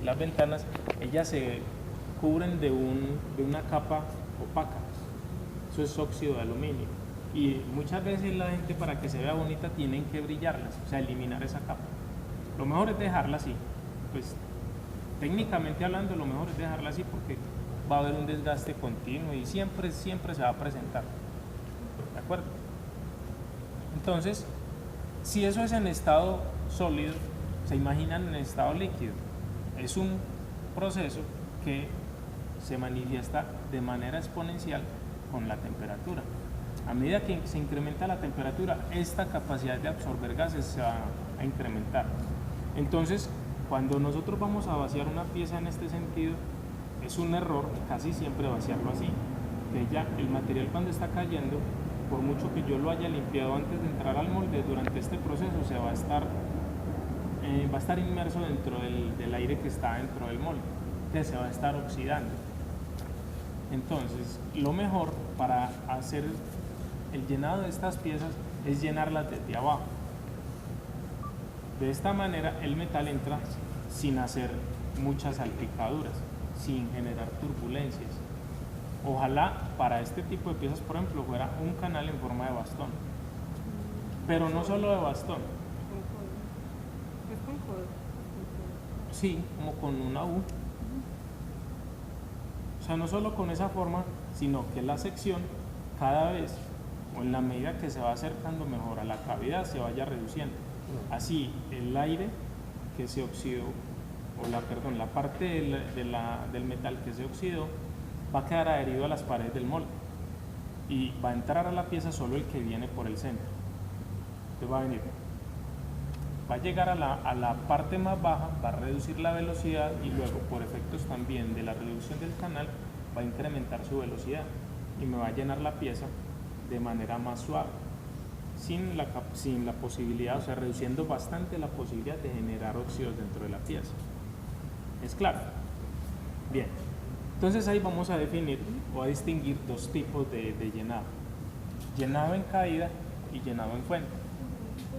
las ventanas, ellas se cubren de una capa opaca. Eso es óxido de aluminio. Y muchas veces la gente, para que se vea bonita, tienen que brillarlas, o sea, eliminar esa capa. Lo mejor es dejarla así. Pues técnicamente hablando, lo mejor es dejarla así porque va a haber un desgaste continuo y siempre se va a presentar. ¿De acuerdo? Entonces, si eso es en estado sólido, se imaginan en estado líquido. Es un proceso que se manifiesta de manera exponencial con la temperatura. A medida que se incrementa la temperatura, esta capacidad de absorber gases se va a incrementar. Entonces, cuando nosotros vamos a vaciar una pieza en este sentido, es un error casi siempre vaciarlo así. Que ya el material, cuando está cayendo, por mucho que yo lo haya limpiado antes de entrar al molde, durante este proceso se va a estar inmerso dentro del aire que está dentro del molde, que se va a estar oxidando. Entonces, lo mejor para hacer el llenado de estas piezas es llenarlas desde abajo. De esta manera el metal entra sin hacer muchas salpicaduras, sin generar turbulencias. Ojalá para este tipo de piezas, por ejemplo, fuera un canal en forma de bastón. Pero no solo de bastón. ¿Es con codo? Sí, como con una U. O sea, no solo con esa forma, sino que la sección cada vez, o en la medida que se va acercando mejor a la cavidad, se vaya reduciendo. Así el aire que se oxidó, o la parte del metal que se oxidó, va a quedar adherido a las paredes del molde y va a entrar a la pieza solo el que viene por el centro. Entonces va a llegar a la parte más baja, va a reducir la velocidad y luego, por efectos también de la reducción del canal, va a incrementar su velocidad y me va a llenar la pieza de manera más suave, sin la posibilidad, o sea, reduciendo bastante la posibilidad de generar óxidos dentro de la pieza. ¿Es claro? Bien. Entonces ahí vamos a definir o a distinguir dos tipos de llenado. Llenado en caída y llenado en fuente.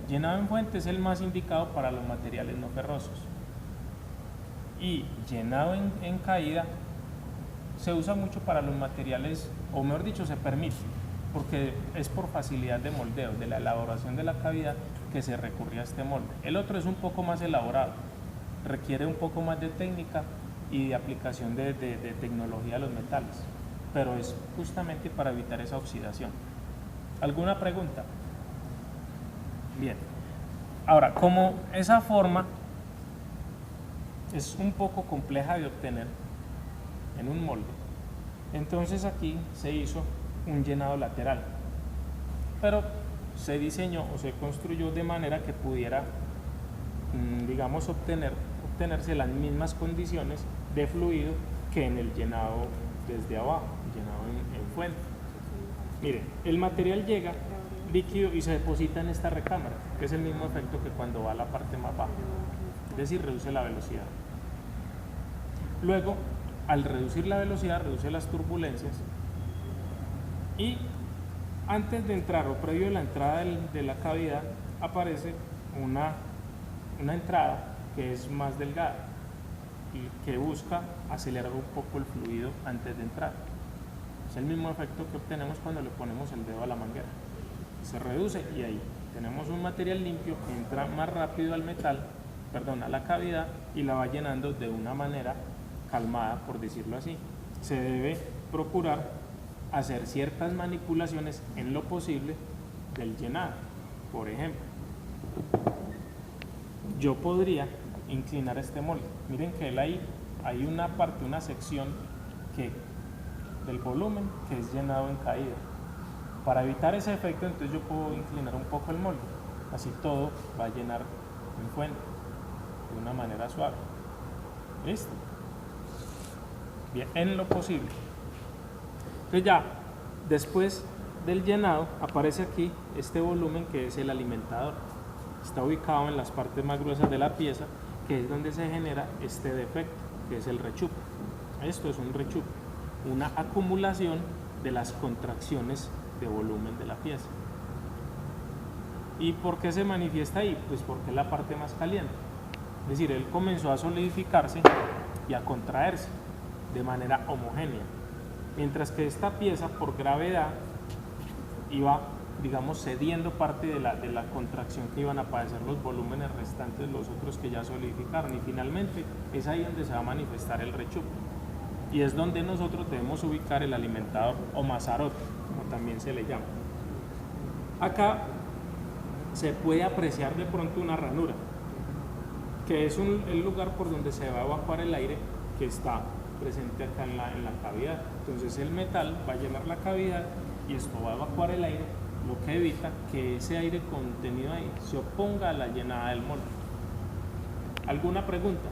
Llenado en fuente es el más indicado para los materiales no ferrosos. Y llenado en caída se usa mucho para los materiales, o mejor dicho, se permite, porque es por facilidad de moldeo, de la elaboración de la cavidad, que se recurre a este molde. El otro es un poco más elaborado, requiere un poco más de técnica y de aplicación de tecnología de los metales, pero es justamente para evitar esa oxidación. ¿Alguna pregunta? Bien. Ahora, como esa forma es un poco compleja de obtener en un molde, entonces aquí se hizo un llenado lateral, pero se diseñó o se construyó de manera que pudiera, digamos, obtenerse las mismas condiciones de fluido que en el llenado desde abajo, llenado en fuente. Miren, el material llega líquido y se deposita en esta recámara, que es el mismo efecto que cuando va a la parte más baja, es decir, reduce la velocidad. Luego, al reducir la velocidad, reduce las turbulencias y antes de entrar o previo a la entrada de la cavidad aparece una entrada que es más delgada y que busca acelerar un poco el fluido antes de entrar. Es el mismo efecto que obtenemos cuando le ponemos el dedo a la manguera. Se reduce y ahí tenemos un material limpio que entra más rápido al a la cavidad y la va llenando de una manera calmada, por decirlo así. Se debe procurar hacer ciertas manipulaciones en lo posible del llenado. Por ejemplo, yo podría inclinar este molde. Miren que hay una sección del volumen que es llenado en caída. Para evitar ese efecto, entonces yo puedo inclinar un poco el molde. Así todo va a llenar en fuente de una manera suave. ¿Listo? Bien, en lo posible. Entonces ya, después del llenado, aparece aquí este volumen que es el alimentador. Está ubicado en las partes más gruesas de la pieza, que es donde se genera este defecto, que es el rechupe. Esto es un rechupe, una acumulación de las contracciones de volumen de la pieza. ¿Y por qué se manifiesta ahí? Pues porque es la parte más caliente. Es decir, él comenzó a solidificarse y a contraerse de manera homogénea, mientras que esta pieza por gravedad iba, digamos, cediendo parte de la contracción que iban a padecer los volúmenes restantes, los otros que ya solidificaron, y finalmente es ahí donde se va a manifestar el rechupe, y es donde nosotros debemos ubicar el alimentador o mazarote, como también se le llama. Acá se puede apreciar de pronto una ranura, que es el lugar por donde se va a evacuar el aire que está presente acá en la cavidad. Entonces el metal va a llenar la cavidad y esto va a evacuar el aire, lo que evita que ese aire contenido ahí se oponga a la llenada del molde. ¿Alguna pregunta?